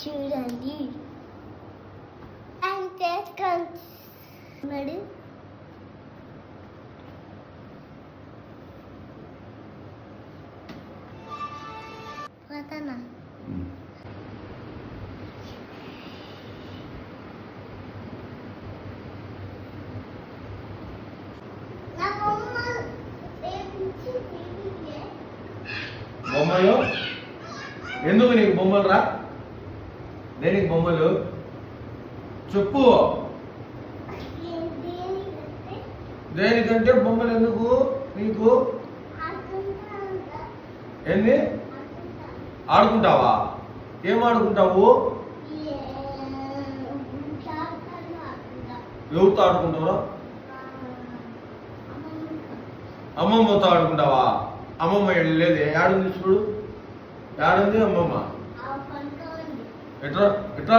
చూడండి ఆయన చేసుకున్నాడు. పోతానా బొమ్మలు ఎందుకు నీకు బొమ్మలు రా? దేనికి బొమ్మలు చెప్పు. దేనికంటే బొమ్మలు ఎందుకు నీకు? ఏంది ఆడుకుంటావా? ఏం ఆడుకుంటావు? ఎవరితో ఆడుకుంటావు? అమ్మమ్మతో ఆడుకుంటావా? అమ్మమ్మ లేదు, ఏడుంది చూడు, ఏడుంది అమ్మమ్మ. ఎట్లా ఎట్లా